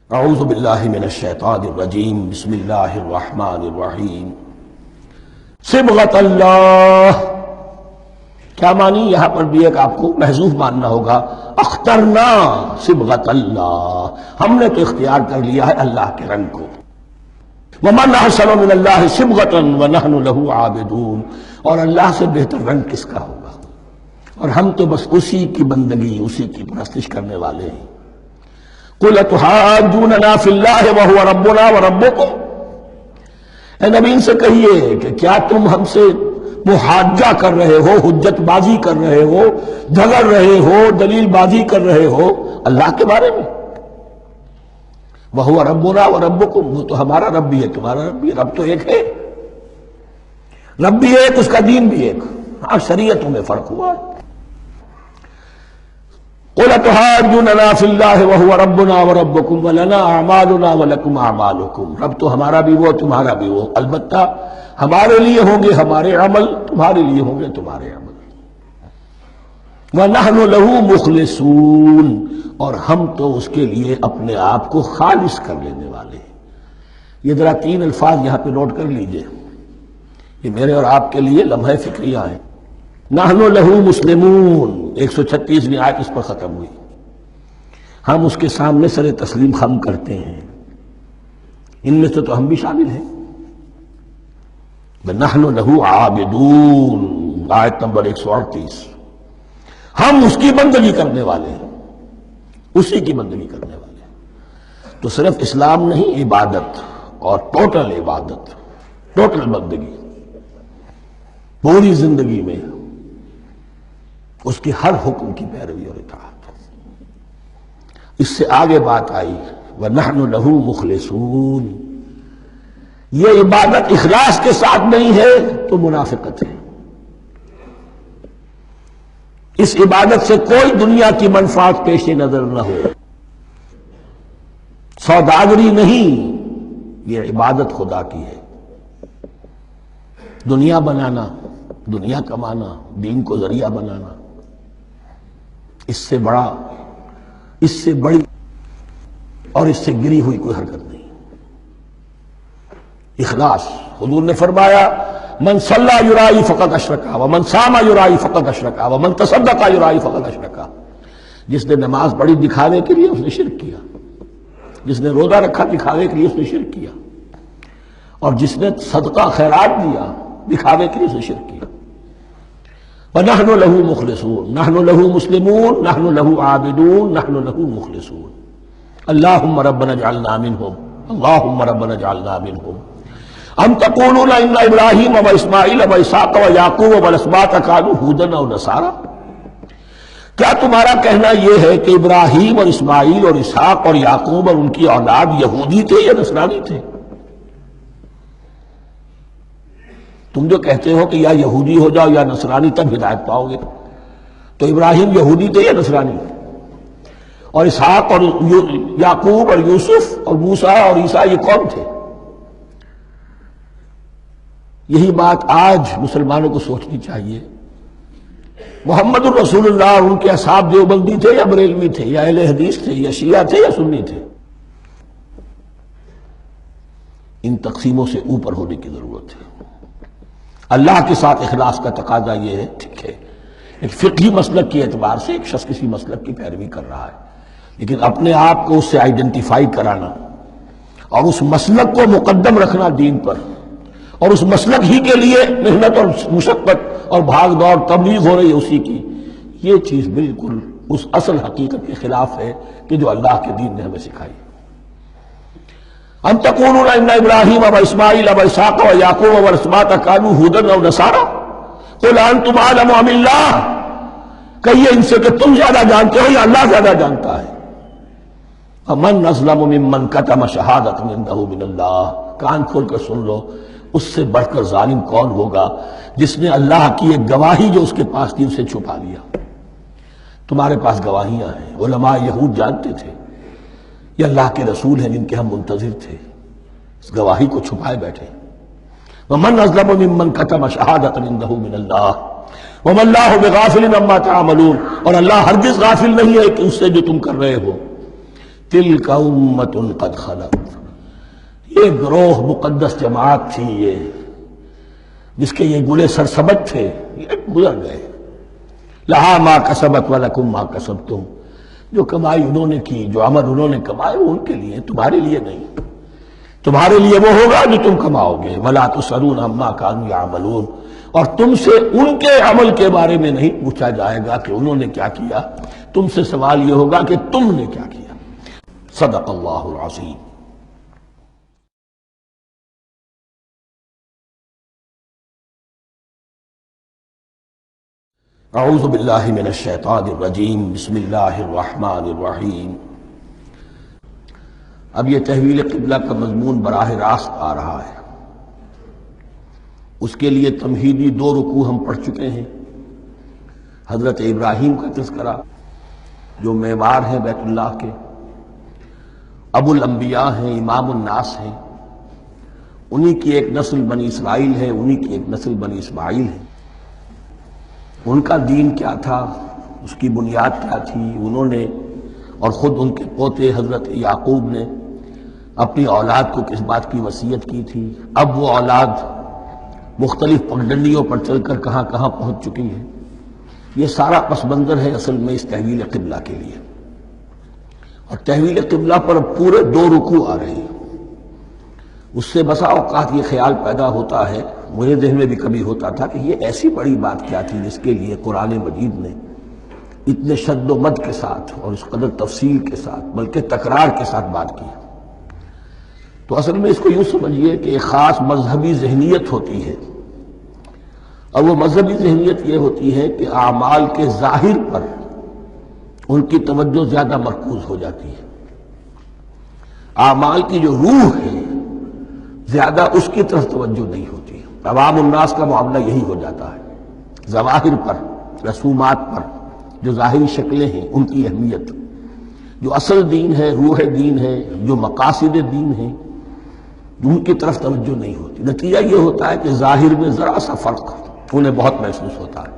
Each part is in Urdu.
اعوذ باللہ من الشیطان الرجیم بسم اللہ الرحمن الرحیم صبغۃ اللہ کیا معنی؟ یہاں پر بھی ایک آپ کو محذوف ماننا ہوگا، اخترنا صبغۃ اللہ، ہم نے تو اختیار کر لیا ہے اللہ کے رنگ کو۔ ومن احسن من اللہ صبغۃ ونحن له عابدون، اور اللہ سے بہتر رنگ کس کا ہوگا، اور ہم تو بس اسی کی بندگی، اسی کی پرستش کرنے والے ہیں۔ قُلْ أَتُحَاجُّونَنَا فِي اللَّهِ وَهُوَ رَبُّنَا وَرَبُّكُمْ، اے نبی ان سے کہیے کہ کیا تم ہم سے محاجہ کر رہے ہو، حجت بازی کر رہے ہو، جھگڑ رہے ہو، دلیل بازی کر رہے ہو اللہ کے بارے میں؟ وَهُوَ رَبُّنَا وَرَبُّكُمْ، وہ تو ہمارا رب بھی ہے تمہارا رب بھی ہے، رب تو ایک ہے، رب بھی ایک، اس کا دین بھی ایک، ہاں شریعتوں میں فرق ہوا ہے۔ قُلْ أَتُحَاجُّونَنَا فِي اللَّهِ وَهُوَ رَبُّنَا وَرَبُّكُمْ وَلَنَا أَعْمَالُنَا وَلَكُمْ أَعْمَالُكُمْ، رب تو ہمارا بھی وہ تمہارا بھی وہ، البتہ ہمارے لیے ہوں گے ہمارے عمل، تمہارے لیے ہوں گے تمہارے عمل۔ وَنَحْنُ لَهُ مُخْلِصُونَ، اور ہم تو اس کے لیے اپنے آپ کو خالص کر لینے والے ہیں۔ یہ ذرا تین الفاظ یہاں پہ نوٹ کر لیجئے، یہ میرے اور آپ کے لیے لمحہ فکریہ ہیں۔ نحن لہو مسلمون، 136ویں آیت اس پر ختم ہوئی، ہم اس کے سامنے سر تسلیم خم کرتے ہیں، ان میں سے تو ہم بھی شامل ہیں۔ نحن لہو عابدون، آیت نمبر 138، ہم اس کی بندگی کرنے والے ہیں، اسی کی بندگی کرنے والے ہیں۔ تو صرف اسلام نہیں، عبادت اور ٹوٹل عبادت، ٹوٹل بندگی، پوری زندگی میں اس کی ہر حکم کی پیروی اور اطاعت۔ اس سے آگے بات آئی وَنَحْنُ لَهُ مُخْلِصُونَ، یہ عبادت اخلاص کے ساتھ نہیں ہے تو منافقت ہے۔ اس عبادت سے کوئی دنیا کی منفعت پیش نظر نہ ہو، سوداگری نہیں، یہ عبادت خدا کی ہے۔ دنیا بنانا، دنیا کمانا، دین کو ذریعہ بنانا، اس سے بڑا، اس سے بڑی اور اس سے گری ہوئی کوئی حرکت نہیں۔ اخلاص، حضور نے فرمایا من صلی یرائی فقد اشرکا ومن صام یرائی فقد اشرکا ومن تصدق یرائی فقد اشرکا، جس نے نماز پڑھی دکھاوے کے لیے اس نے شرک کیا، جس نے روزہ رکھا دکھاوے کے لیے اس نے شرک کیا، اور جس نے صدقہ خیرات دیا دکھاوے کے لیے اس نے شرک کیا۔ وَنَحْنُ لَهُ مُخْلِصُونَ، نَحْنُ لَهُ مُسْلِمُونَ، نَحْنُ لَهُ عَابِدُونَ، نَحْنُ لَهُ مُخْلِصُونَ۔ اللهم ربنا اجعلنا منهم، اللهم ربنا اجعلنا منهم۔ أَمْ تَقُولُونَ إِنَّ إِبْرَاهِيمَ وَإِسْمَاعِيلَ وَإِسْحَاقَ وَيَعْقُوبَ وَالْأَسْبَاطَ كَانُوا هُودًا أَوْ نَصَارَىٰ، کیا تمہارا کہنا یہ ہے کہ ابراہیم اور اسماعیل اور اسحاق اور یعقوب اور ان کی اولاد یہودی تھے یا نصرانی تھے؟ تم جو کہتے ہو کہ یا یہودی ہو جاؤ یا نصرانی تب ہدایت پاؤ گے، تو ابراہیم یہودی تھے یا نصرانی؟ اور اسحاق اور یعقوب اور یوسف اور موسیٰ اور عیسیٰ یہ کون تھے؟ یہی بات آج مسلمانوں کو سوچنی چاہیے۔ محمد الرسول اللہ ان کے اصحاب دیوبندی تھے یا بریلوی تھے یا اہل حدیث تھے یا شیعہ تھے یا سنی تھے؟ ان تقسیموں سے اوپر ہونے کی ضرورت ہے۔ اللہ کے ساتھ اخلاص کا تقاضا یہ ہے، ٹھیک ہے ایک فقہی مسلک کے اعتبار سے ایک شخص کسی مسلک کی پیروی کر رہا ہے، لیکن اپنے آپ کو اس سے آئیڈینٹیفائی کرانا اور اس مسلک کو مقدم رکھنا دین پر، اور اس مسلک ہی کے لیے محنت اور مشقت اور بھاگ دوڑ تبلیغ ہو رہی ہے اسی کی، یہ چیز بالکل اس اصل حقیقت کے خلاف ہے کہ جو اللہ کے دین نے ہمیں سکھائی۔ أَمْ تَقُولُونَ إِنَّ إِبْرَاهِيمَ وَإِسْمَاعِيلَ وَإِسْحَاقَ وَيَعْقُوبَ وَالْأَسْبَاطَ كَانُوا هُودًا أَوْ نَصَارَىٰ قُلْ أَنْتُمْ أَعْلَمُ أَمِ اللَّهُ، کہیے ان سے کہ تم زیادہ جانتے ہو یا اللہ زیادہ جانتا ہے۔ فَمَنْ أَظْلَمُ مِمَّنْ كَتَمَ شَهَادَةً عِندَهُ مِنَ اللَّهِ، کان کھول کر سن لو، اس سے بڑھ کر ظالم کون ہوگا جس نے اللہ کی ایک گواہی جو اس کے پاس تھی اسے چھپا لیا۔ تمہارے پاس گواہیاں ہیں، علماء یہود جانتے تھے، یہ اللہ کے رسول ہیں جن کے ہم منتظر تھے، اس گواہی کو چھپائے بیٹھے۔ وَمَنْ أَظْلَمُ مِمَّنْ كَتَمَ شَهَادَةً عِندَهُ مِنَ اللَّهِ وَمَا اللَّهُ بِغَافِلٍ عَمَّا تَعْمَلُونَ، اور اللہ ہرگز غافل نہیں ہے کہ اس سے جو تم کر رہے ہو۔ تلک امۃ قد خلت، یہ گروہ مقدس جماعت تھی یہ، جس کے یہ گلے سرسبد تھے، یہ گزر گئے۔ لہا ما کسبت ولکم ما کسبتم، جو کمائی انہوں نے کی، جو عمل انہوں نے کمائے وہ ان کے لیے، تمہارے لیے نہیں۔ تمہارے لیے وہ ہوگا جو تم کماؤ گے۔ ولا تسألون عما كانوا يعملون، اور تم سے ان کے عمل کے بارے میں نہیں پوچھا جائے گا کہ انہوں نے کیا کیا، تم سے سوال یہ ہوگا کہ تم نے کیا کیا۔ صدق اللہ العظیم۔ اعوذ باللہ من الشیطان الرجیم، بسم اللہ الرحمن الرحیم۔ اب یہ تحویل قبلہ کا مضمون براہ راست آ رہا ہے۔ اس کے لیے تمہیدی 2 رکوع ہم پڑھ چکے ہیں۔ حضرت ابراہیم کا تذکرہ جو معمار ہیں بیت اللہ کے، ابو الانبیاء ہیں، امام الناس ہیں، انہی کی ایک نسل بنی اسرائیل ہے، انہی کی ایک نسل بنی اسماعیل ہے۔ ان کا دین کیا تھا، اس کی بنیاد کیا تھی، انہوں نے اور خود ان کے پوتے حضرت یعقوب نے اپنی اولاد کو کس بات کی وصیت کی تھی، اب وہ اولاد مختلف پگڈنڈیوں پر چل کر کہاں کہاں پہنچ چکی ہے، یہ سارا پس منظر ہے اصل میں اس تحویل قبلہ کے لیے۔ اور تحویل قبلہ پر پورے 2 رکوع آ رہے ہیں۔ اس سے بسا اوقات یہ خیال پیدا ہوتا ہے، میرے ذہن میں بھی کبھی ہوتا تھا کہ یہ ایسی بڑی بات کیا تھی جس کے لیے قرآن مجید نے اتنے شد و مد کے ساتھ اور اس قدر تفصیل کے ساتھ بلکہ تکرار کے ساتھ بات کی۔ تو اصل میں اس کو یوں سمجھیے کہ ایک خاص مذہبی ذہنیت ہوتی ہے، اور وہ مذہبی ذہنیت یہ ہوتی ہے کہ اعمال کے ظاہر پر ان کی توجہ زیادہ مرکوز ہو جاتی ہے، اعمال کی جو روح ہے زیادہ اس کی طرف توجہ نہیں ہوتی۔ عوام الناس کا معاملہ یہی ہو جاتا ہے، ظواہر پر، رسومات پر، جو ظاہری شکلیں ہیں ان کی اہمیت، جو اصل دین ہے، روح دین ہے، جو مقاصد دین ہیں، ان کی طرف توجہ نہیں ہوتی۔ نتیجہ یہ ہوتا ہے کہ ظاہر میں ذرا سا فرق انہیں بہت محسوس ہوتا ہے،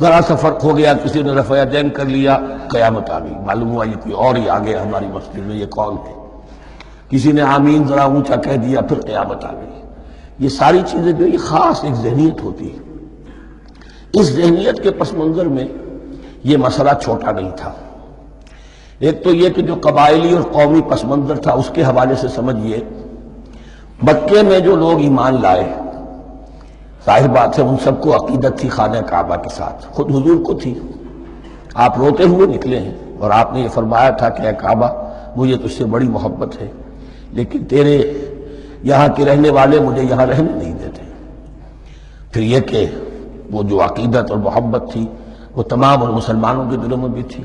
ذرا سا فرق ہو گیا، کسی نے رفع یدین کر لیا، قیامت آ گئی، معلوم ہوا یہ کوئی اور ہی آ گیا ہماری مسجد میں، یہ کون ہے؟ کسی نے آمین ذرا اونچا کہہ دیا، پھر قیامت آ گئی۔ یہ ساری چیزیں جو یہ خاص ایک ذہنیت ہوتی ہے، اس ذہنیت کے پس منظر میں یہ مسئلہ چھوٹا نہیں تھا۔ ایک تو یہ کہ جو قبائلی اور قومی پس منظر تھا اس کے حوالے سے سمجھیے، مکے میں جو لوگ ایمان لائے، ظاہر بات ہے ان سب کو عقیدت تھی خانہ کعبہ کے ساتھ، خود حضور کو تھی۔ آپ روتے ہوئے نکلے ہیں اور آپ نے یہ فرمایا تھا کہ اے کعبہ مجھے تجھ سے بڑی محبت ہے، لیکن تیرے یہاں کے رہنے والے مجھے یہاں رہنے نہیں دیتے۔ پھر یہ کہ وہ جو عقیدت اور محبت تھی وہ تمام اور مسلمانوں کے دلوں میں بھی تھی۔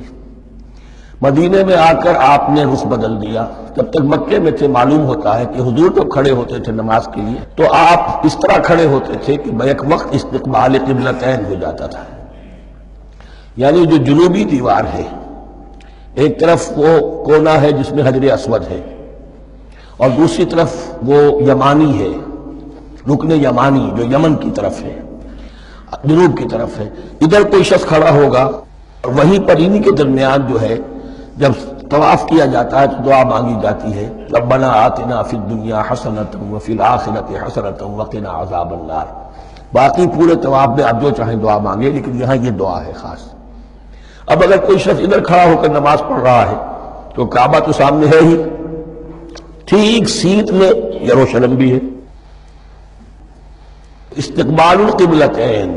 مدینے میں آ کر آپ نے رخ بدل دیا۔ جب تک مکے میں تھے معلوم ہوتا ہے کہ حضور جب کھڑے ہوتے تھے نماز کے لیے تو آپ اس طرح کھڑے ہوتے تھے کہ بیک وقت استقبال قبلتین ہو جاتا تھا، یعنی جو جنوبی دیوار ہے ایک طرف وہ کونا ہے جس میں حجر اسود ہے، اور دوسری طرف وہ یمانی ہے، رکن یمانی جو یمن کی طرف ہے، جنوب کی طرف ہے۔ ادھر کوئی شخص کھڑا ہوگا اور وہیں پر انہی کے درمیان جو ہے جب طواف کیا جاتا ہے تو دعا مانگی جاتی ہے، ربنا آتنا فی الدنیا حسنۃ وفی الآخرۃ حسنۃ وقنا عذاب النار۔ باقی پورے طواف میں آپ جو چاہیں دعا مانگے، لیکن یہاں یہ دعا ہے خاص۔ اب اگر کوئی شخص ادھر کھڑا ہو کر نماز پڑھ رہا ہے تو کعبہ تو سامنے ہے ہی، ٹھیک سیٹ میں یروشلم بھی ہے۔ استقبال القبلتین،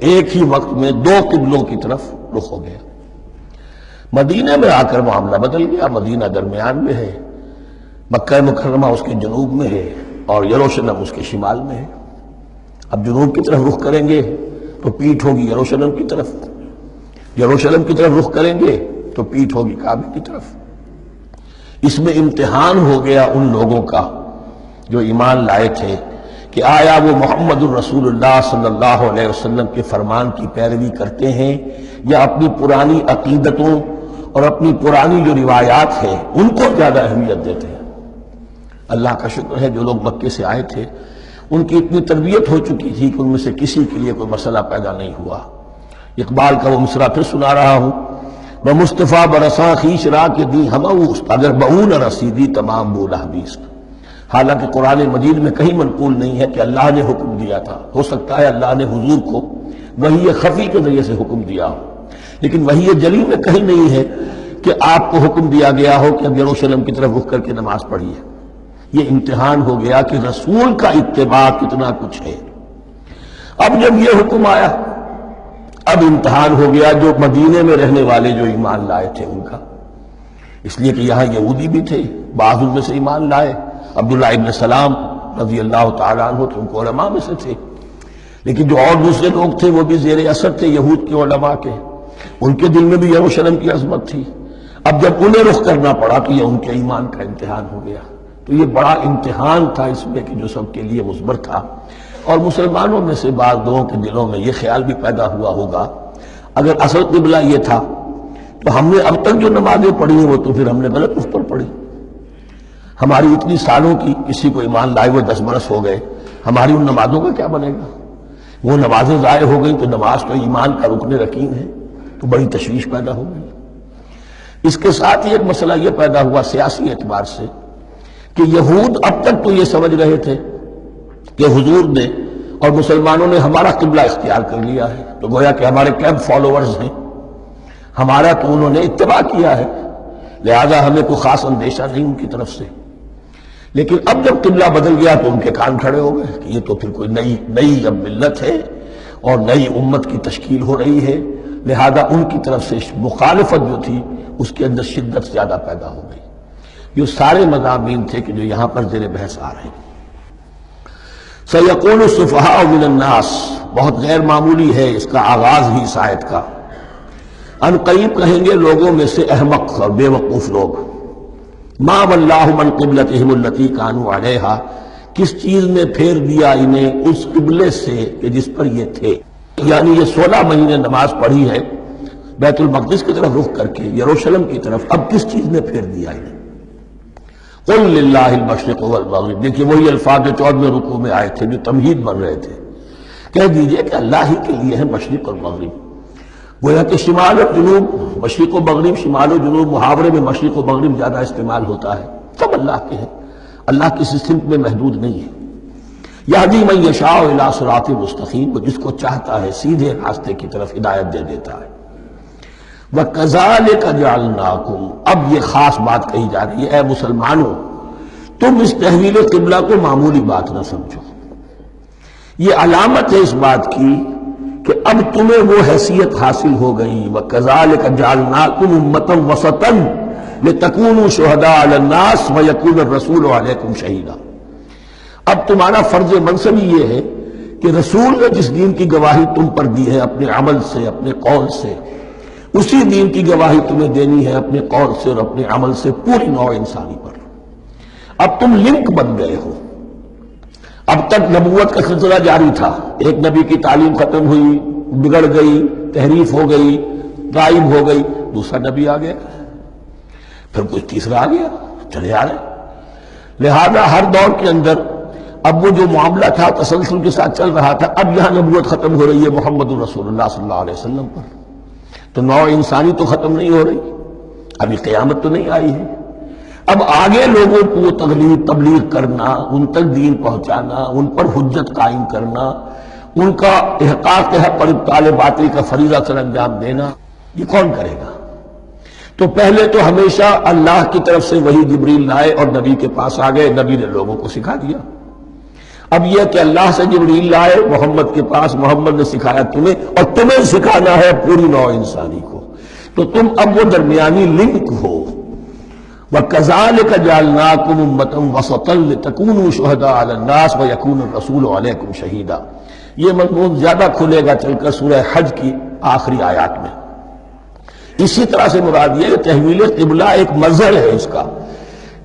ایک ہی وقت میں 2 قبلوں کی طرف رخ ہو گیا۔ مدینہ میں آ کر معاملہ بدل گیا، مدینہ درمیان میں ہے، مکہ مکرمہ اس کے جنوب میں ہے اور یروشلم اس کے شمال میں ہے۔ اب جنوب کی طرف رخ کریں گے تو پیٹھ ہوگی یروشلم کی طرف، یروشلم کی طرف رخ کریں گے تو پیٹھ ہوگی کعبے کی طرف۔ اس میں امتحان ہو گیا ان لوگوں کا جو ایمان لائے تھے کہ آیا وہ محمد الرسول اللہ صلی اللہ علیہ وسلم کے فرمان کی پیروی کرتے ہیں یا اپنی پرانی عقیدتوں اور اپنی پرانی جو روایات ہیں ان کو زیادہ اہمیت دیتے ہیں۔ اللہ کا شکر ہے جو لوگ مکے سے آئے تھے ان کی اتنی تربیت ہو چکی تھی کہ ان میں سے کسی کے لیے کوئی مسئلہ پیدا نہیں ہوا۔ اقبال کا وہ مصرع پھر سنا رہا ہوں، بمصطفیٰ برساں خیش را کے دی ہم اوست، اگر بہو نہ رسیدی تمام بولا بیست۔ حالانکہ قرآن مجید میں کہیں منقول نہیں ہے کہ اللہ نے حکم دیا تھا، ہو سکتا ہے اللہ نے حضور کو وحی خفی کے ذریعے سے حکم دیا ہو، لیکن وحی جلی میں کہیں نہیں ہے کہ آپ کو حکم دیا گیا ہو کہ اب یروشلم کی طرف رخ کر کے نماز پڑھیے۔ یہ امتحان ہو گیا کہ رسول کا اتباع کتنا کچھ ہے۔ اب جب یہ حکم آیا، اب امتحان ہو گیا جو مدینے میں رہنے والے جو ایمان لائے تھے ان کا، اس لیے کہ یہاں یہودی بھی تھے، بعض ان میں سے ایمان لائے۔ عبداللہ ابن سلام رضی اللہ تعالیٰ عنہ تو ان کو علماء میں سے تھے، لیکن جو اور دوسرے لوگ تھے وہ بھی زیر اثر تھے یہود کے علماء کے، ان کے دل میں بھی یروشلم کی عظمت تھی۔ اب جب انہیں رخ کرنا پڑا تو یہ ان کے ایمان کا امتحان ہو گیا۔ تو یہ بڑا امتحان تھا اس میں کہ جو سب کے لیے مثبت تھا، اور مسلمانوں میں سے بعض لوگوں کے دلوں میں یہ خیال بھی پیدا ہوا ہوگا اگر اصل قبلہ یہ تھا تو ہم نے اب تک جو نمازیں پڑھی ہیں وہ تو پھر ہم نے غلط اس پر پڑھی۔ ہماری اتنی سالوں کی کسی کو ایمان لائے ہوئے 10 برس ہو گئے، ہماری ان نمازوں کا کیا بنے گا؟ وہ نمازیں ضائع ہو گئیں تو نماز تو ایمان کا رکن رکین ہے، تو بڑی تشویش پیدا ہو گئی۔ اس کے ساتھ ہی ایک مسئلہ یہ پیدا ہوا سیاسی اعتبار سے کہ یہود اب تک تو یہ سمجھ رہے تھے کہ حضور نے اور مسلمانوں نے ہمارا قبلہ اختیار کر لیا ہے، تو گویا کہ ہمارے کیمپ فالوورز ہیں، ہمارا تو انہوں نے اتباع کیا ہے، لہذا ہمیں کوئی خاص اندیشہ نہیں ان کی طرف سے۔ لیکن اب جب قبلہ بدل گیا تو ان کے کان کھڑے ہو گئے کہ یہ تو پھر کوئی نئی اب ملت ہے اور نئی امت کی تشکیل ہو رہی ہے، لہذا ان کی طرف سے مخالفت جو تھی اس کے اندر شدت زیادہ پیدا ہو گئی۔ یہ سارے مضامین تھے کہ جو یہاں پر زیر بحث آ رہے ہیں۔ سَيَقُولُ السُّفَهَاءُ مِنَ النَّاسِ، بہت غیر معمولی ہے اس کا آغاز ہی اس آیت کا۔ ان قریب کہیں گے لوگوں میں سے احمق اور بے وقوف لوگ، ما وَلَّاهُمْ عَنْ قِبْلَتِهِمُ الَّتِي كَانُوا عَلَيْهَا، کس چیز نے پھیر دیا انہیں اس قبلے سے کہ جس پر یہ تھے۔ یعنی یہ 16 مہینے نماز پڑھی ہے بیت المقدس کی طرف رخ کر کے، یروشلم کی طرف، اب کس چیز نے پھیر دیا انہیں؟ قُلْ لِلَّهِ الْمَشْرِقُ وَالْمَغْرِبُ، دیکھیے وہی الفاظ جو 14ویں رکوع میں آئے تھے جو تمہید بن رہے تھے، کہہ دیجئے کہ اللہ ہی کے لیے ہے مشرق اور مغرب۔ گویا کہ شمال اور جنوب، مشرق و مغرب، شمال و جنوب، محاورے میں مشرق و مغرب زیادہ استعمال ہوتا ہے، سب اللہ کے ہیں، اللہ کسی صنف میں محدود نہیں ہے۔ یہدی من یشاء الی صراط مستقیم، وہ جس کو چاہتا ہے سیدھے راستے کی طرف ہدایت دے دیتا ہے۔ وَكَذَلِكَ جَعَلْنَاكُمْ، اب یہ خاص بات کہی جا رہی ہے، اے مسلمانوں تم اس تحویل قبلہ کو معمولی بات نہ سمجھو، یہ علامت ہے اس بات کی کہ اب تمہیں وہ حیثیت حاصل ہو گئی۔ وَكَذَلِكَ جَعَلْنَاكُمْ أُمَّةً وَسَطًا لِتَكُونُوا شُهَدَاءَ عَلَى النَّاسِ وَيَكُونَ الرَّسُولُ عَلَيْكُمْ شَهِيدًا، اب تمہارا فرض منصبی یہ ہے کہ رسول نے جس دین کی گواہی تم پر دی ہے اپنے عمل سے، اپنے قول سے، اسی دین کی گواہی تمہیں دینی ہے اپنے قول سے اور اپنے عمل سے پوری نوع انسانی پر۔ اب تم لنک بن گئے ہو۔ اب تک نبوت کا سلسلہ جاری تھا، ایک نبی کی تعلیم ختم ہوئی، بگڑ گئی، تحریف ہو گئی، غائب ہو گئی، دوسرا نبی آ گیا، پھر کچھ تیسرا آ گیا، چلے آ رہے۔ لہذا ہر دور کے اندر اب وہ جو معاملہ تھا تسلسل کے ساتھ چل رہا تھا، اب یہاں نبوت ختم ہو رہی ہے محمد رسول اللہ صلی اللہ علیہ وسلم پر، تو نوع انسانی تو ختم نہیں ہو رہی، ابھی قیامت تو نہیں آئی ہے۔ اب آگے لوگوں کو تبلیغ کرنا، ان تک دین پہنچانا، ان پر حجت قائم کرنا، ان کا احقاق حق پر ابطال باطل کا فریضہ سر انجام دینا، یہ کون کرے گا؟ تو پہلے تو ہمیشہ اللہ کی طرف سے وہی جبریل لائے اور نبی کے پاس آ گئے، نبی نے لوگوں کو سکھا دیا۔ اب یہ کہ اللہ سے جبریل لائے محمد کے پاس، محمد نے سکھایا تمہیں، اور تمہیں سکھانا ہے پوری نوع انسانی کو، تو تم اب وہ درمیانی لنک ہو۔ وَكَذَلِكَ جَعَلْنَاكُمْ أُمَّةً وَسَطًا لِتَكُونُوا شُهَدَاءَ عَلَى النَّاسِ وَيَكُونَ الرَّسُولُ عَلَيْكُمْ شَهِيدًا، یہ مضمون زیادہ کھلے گا چل کر سورہ حج کی آخری آیات میں۔ اسی طرح سے مراد یہ کہ تحویل قبلہ ایک مظہر ہے اس کا،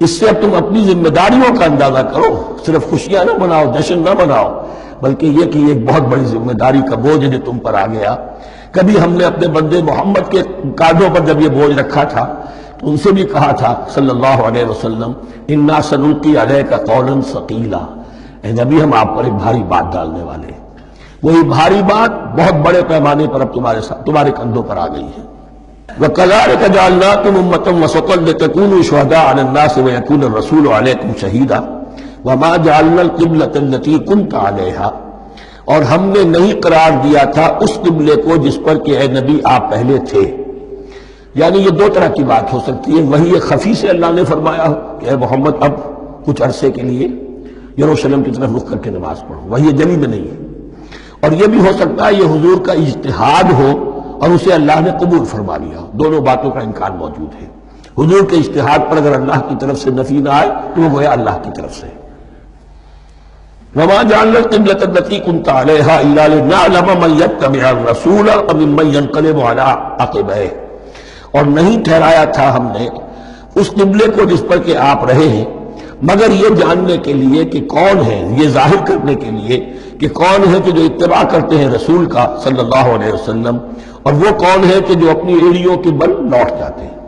اس سے اب تم اپنی ذمہ داریوں کا اندازہ کرو، صرف خوشیاں نہ مناؤ، جشن نہ مناؤ، بلکہ یہ کہ یہ ایک بہت بڑی ذمہ داری کا بوجھ ہے جو تم پر آ گیا۔ کبھی ہم نے اپنے بندے محمد کے کاندھوں پر جب یہ بوجھ رکھا تھا تو ان سے بھی کہا تھا صلی اللہ علیہ وسلم، اِنَّا سَنُلْقِي عَلَيْكَ قَوْلًا ثَقِيلًا، اے نبی ہم آپ پر ایک بھاری بات ڈالنے والے ہیں۔ وہی بھاری بات بہت بڑے پیمانے پر اب تمہارے کندھوں پر آ گئی ہے۔ وَكَذَلِكَ جَعَلْنَاكُمْ أُمَّةً وَسَطًا لِتَكُونُوا شُهَدَاءَ عَلَى النَّاسِ وَيَكُونَ الرَّسُولُ عَلَيْكُمْ شَهِيدًا وَمَا جَعَلْنَا الْقِبْلَةَ الَّتِي كُنْتَ عَلَيْهَا، اور ہم نے نہیں قرار دیا تھا اس قبلے کو جس پر کہ اے نبی آپ پہلے تھے۔ یعنی یہ دو طرح کی بات ہو سکتی ہے، وہی خفی سے اللہ نے فرمایا ہو کہ اے محمد اب کچھ عرصے کے لیے یروشلم کی طرف رخ کر کے نماز پڑھو، وہی جلی میں نہیں ہے۔ اور یہ بھی ہو سکتا ہے یہ حضور کا اجتہاد ہو اور اسے اللہ نے قبول فرما لیا ہو، دونوں باتوں کا امکان موجود ہے۔ حضور کے اجتہاد پر اگر اللہ کی طرف سے نفی نہ آئے تو وہ گویا اللہ کی طرف سے۔ وَمَا جَعَلْنَا الْقِبْلَةَ الَّتِي كُنْتَ عَلَيْهَا إِلَّا لِنَعْلَمَ مَن يَتَّبِعُ الرَّسُولَ وَمِمَّن يَنقَلِبُ عَلَىٰ عَقِبَيْهِ، اور نہیں ٹھہرایا تھا ہم نے اس قبلے کو جس پر کہ آپ رہے ہیں مگر یہ جاننے کے لیے کہ کون ہے، یہ ظاہر کرنے کے لیے کہ کون ہے کہ جو اتباع کرتے ہیں رسول کا صلی اللہ علیہ وسلم، اور وہ کون ہے کہ جو اپنی ایڑیوں کے بل لوٹ جاتے ہیں۔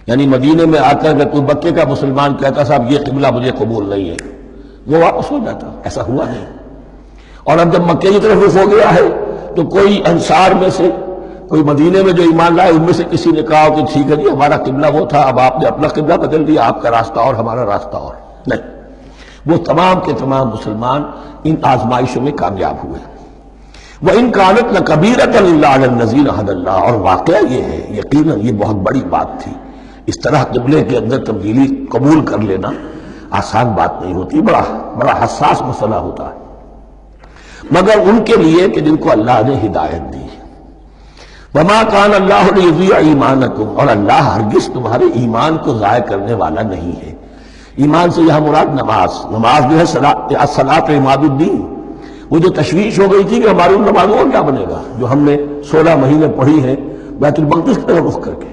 یعنی مدینے میں آ کر اگر کوئی مکے کا مسلمان کہتا صاحب یہ قبلہ مجھے قبول نہیں ہے، وہ واپس ہو جاتا، ایسا ہوا نہیں۔ اور اب جب مکے کی طرف رخ ہو گیا ہے تو کوئی انصار میں سے، کوئی مدینے میں جو ایمان لائے ان میں سے کسی نے کہا کہ ٹھیک ہے جی ہمارا قبلہ وہ تھا، اب آپ نے اپنا قبلہ بدل دیا، آپ کا راستہ اور ہمارا راستہ اور، نہیں، وہ تمام کے تمام مسلمان ان آزمائشوں میں کامیاب ہوئے۔ وَإِن كَانَتْ لَكَبِيرَةً إِلَّا عَلَى الَّذِينَ هَدَى اللَّهُ، اور واقعہ یہ ہے یقیناً یہ بہت بڑی بات تھی، اس طرح قبلے کے اندر تبدیلی قبول کر لینا آسان بات نہیں ہوتی، بڑا حساس مسئلہ ہوتا ہے، مگر ان کے لیے کہ جن کو اللہ نے ہدایت دی۔ وَمَا كَانَ اللَّهُ لِيُضِيعَ إِيمَانَكُمْ، اور اللہ ہرگز تمہارے ایمان کو ضائع کرنے والا نہیں ہے۔ ایمان سے یہاں مراد نماز جو ہے الصلاۃ عماد الدین، وہ جو تشویش ہو گئی تھی کہ ہماری نمازوں کا کیا بنے گا جو ہم نے 16 مہینے پڑھی ہے بیت المقدس کی طرف رخ کر کے۔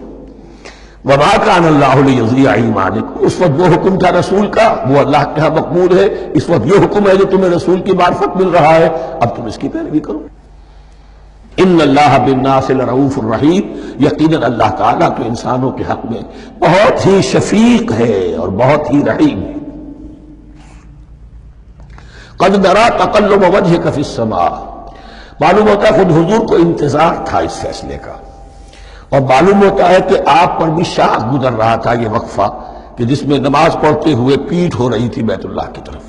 وَمَا كَانَ اللَّهُ لِيُضِيعَ إِيمَانَكُمْ، اس وقت وہ حکم تھا رسول کا، وہ اللہ کے ہاں مقبول ہے، اس وقت یہ حکم ہے جو تمہیں رسول کی معرفت مل رہا ہے، اب تم اس کی پیروی کرو۔ ان اللہ بالناس لرؤوف الرحیم، یقیناً اللہ تعالیٰ تو انسانوں کے حق میں بہت ہی شفیق ہے اور بہت ہی رحیم ہے۔ قد نرى تقلب وجهك في السماء، معلوم ہوتا ہے خود حضور کو انتظار تھا اس فیصلے کا، اور معلوم ہوتا ہے کہ آپ پر بھی شاخ گزر رہا تھا یہ وقفہ کہ جس میں نماز پڑھتے ہوئے پیٹھ ہو رہی تھی بیت اللہ کی طرف،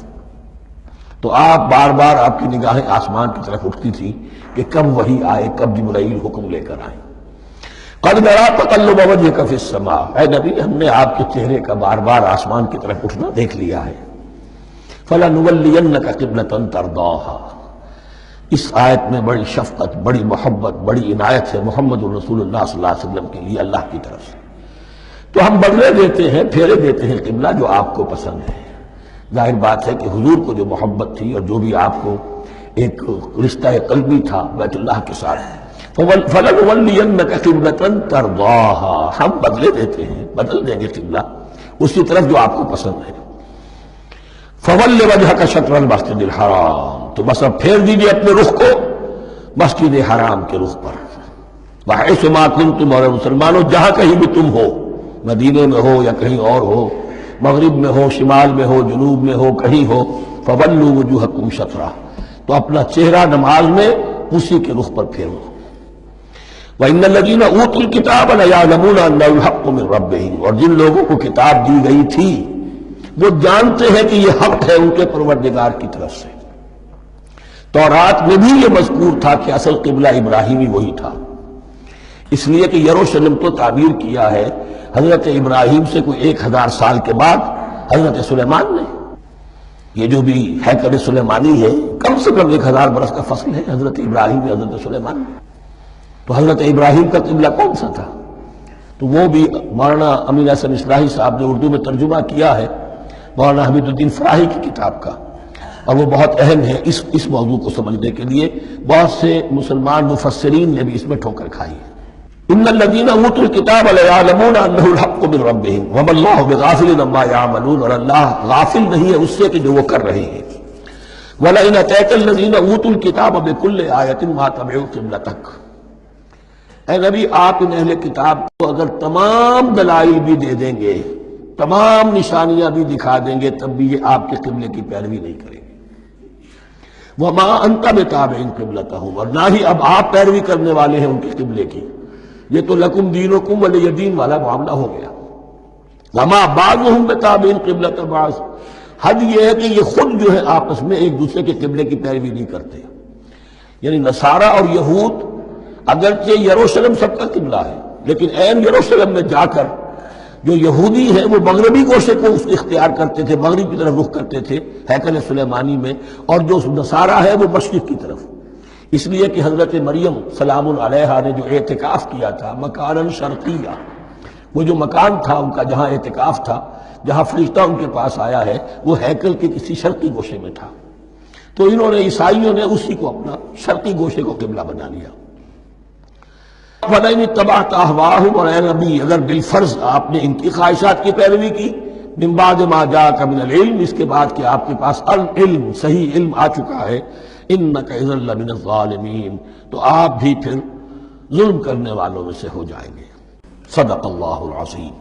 تو آپ بار بار آپ کی نگاہیں آسمان کی طرف اٹھتی تھی کہ کب وحی آئے، کب جبرائیل حکم لے کر آئے۔ قد نرى تقلب وجهك في السماء، اے نبی ہم نے آپ کے چہرے کا بار بار آسمان کی طرف اٹھنا دیکھ لیا ہے۔ فَلَنُوَلِّيَنَّكَ قِبْلَةً تَرْضَاهَا، اس آیت میں بڑی شفقت، بڑی محبت، بڑی عنایت ہے محمد الرسول اللہ صلی اللہ علیہ وسلم کے لیے اللہ کی طرف سے، تو ہم بدلے دیتے ہیں، پھیرے دیتے ہیں قبلہ جو آپ کو پسند ہے۔ ظاہر بات ہے کہ حضور کو جو محبت تھی اور جو بھی آپ کو ایک رشتہ قلبی تھا بیت اللہ کے ساتھ، فَلَنُوَلِّيَنَّكَ قِبْلَةً تَرْضَاهَا، ہم بدلے دیتے ہیں، بدل دیں گے قبلہ اسی طرف جو آپ کو پسند ہے۔ فَوَلِّ وَجْهَكَ شَطْرَ الْمَسْجِدِ الْحَرَامِ، تو بس اب پھیر دیجیے اپنے رخ کو مسجد حرام کے رخ پر۔ وَحَيْثُ مَا كُنْتُمْ، اور مسلمانوں جہاں کہیں بھی تم ہو، مدینے میں ہو یا کہیں اور ہو، مغرب میں ہو، شمال میں ہو، جنوب میں ہو، کہیں ہو، فَوَلُّوا وُجُوهَكُمْ شَطْرَهُ، تو اپنا چہرہ نماز میں اسی کے رخ پر پھیرو۔ وَإِنَّ الَّذِينَ أُوتُوا الْكِتَابَ لَيَعْلَمُونَ أَنَّهُ الْحَقُّ مِنْ رَبِّهِمْ، اور جن لوگوں کو کتاب دی گئی تھی وہ جانتے ہیں کہ یہ حق ہے ان کے پروردگار کی طرف سے۔ تورات میں بھی یہ مذکور تھا کہ اصل قبلہ ابراہیمی وہی تھا، اس لیے کہ یروشلم تو تعمیر کیا ہے حضرت ابراہیم سے کوئی 1000 سال کے بعد حضرت سلیمان نے۔ یہ جو بھی ہیکل سلیمانی ہے کم سے کم 1000 برس کا فصل ہے حضرت ابراہیم اور حضرت سلیمان میں۔ تو حضرت ابراہیم کا قبلہ کون سا تھا؟ تو وہ بھی مولانا امین احسن اصلاحی صاحب نے اردو میں ترجمہ کیا ہے مولانا حمید الدین فراہی کی کتاب کا، اور وہ بہت اہم ہے اس موضوع کو سمجھنے کے لیے۔ بہت سے مسلمان مفسرین نے بھی اس میں ٹھوکر کھائی ہے۔ ان الذین اوتوا الکتاب لیعلمون انہ الحق من ربہم وما اللہ بغافل عما یعملون، اور اللہ غافل نہیں ہے اس سے کہ جو وہ کر رہے ہیں۔ ولئن اتیت الذین اوتوا الکتاب بکل آیۃ ما تبعوا قبلتک، اے نبی آپ ان اہل کتاب کو اگر تمام دلائل بھی دے دیں گے، تمام نشانیاں بھی دکھا دیں گے، تب بھی یہ آپ کے قبلے کی پیروی نہیں کریں گے۔ وما انت بتابع قبلتہم، اور نہ ہی اب آپ پیروی کرنے والے ہیں ان کے قبلے کی۔ یہ تو لکم دینکم ولی دین والا معاملہ ہو گیا. وما بعضهم بتابعین قبلۃ بعض، حد یہ ہے کہ یہ خود جو ہے آپس میں ایک دوسرے کے قبلے کی پیروی نہیں کرتے. یعنی نصارہ اور یہود اگرچہ یروشلم سب کا قبلہ ہے، لیکن عین یروشلم میں جا کر جو یہودی ہیں وہ مغربی گوشے کو اختیار کرتے تھے، مغرب کی طرف رخ کرتے تھے ہیکل سلیمانی میں، اور جو نصارہ ہے وہ مشرق کی طرف. اس لیے کہ حضرت مریم سلام علیہا نے جو اعتکاف کیا تھا مکاناً شرقیہ، وہ جو مکان تھا ان کا جہاں اعتکاف تھا، جہاں فرشتہ ان کے پاس آیا ہے، وہ ہیکل کے کسی شرقی گوشے میں تھا. تو انہوں نے عیسائیوں نے اسی کو اپنا شرقی گوشے کو قبلہ بنا لیا. فَلَئِنِ اتَّبَعْتَ أَهْوَاءَهُمْ، اور اے نبی اگر بالفرض آپ نے ان کی خواہشات کی پیروی کی، من بعد ما جاءك من العلم، اس کے بعد کہ آپ کے پاس العلم صحیح علم آ چکا ہے، إِنَّكَ إِذًا لَّمِنَ الظَّالِمِينَ، تو آپ بھی پھر ظلم کرنے والوں میں سے ہو جائیں گے. صدق اللہ العظیم.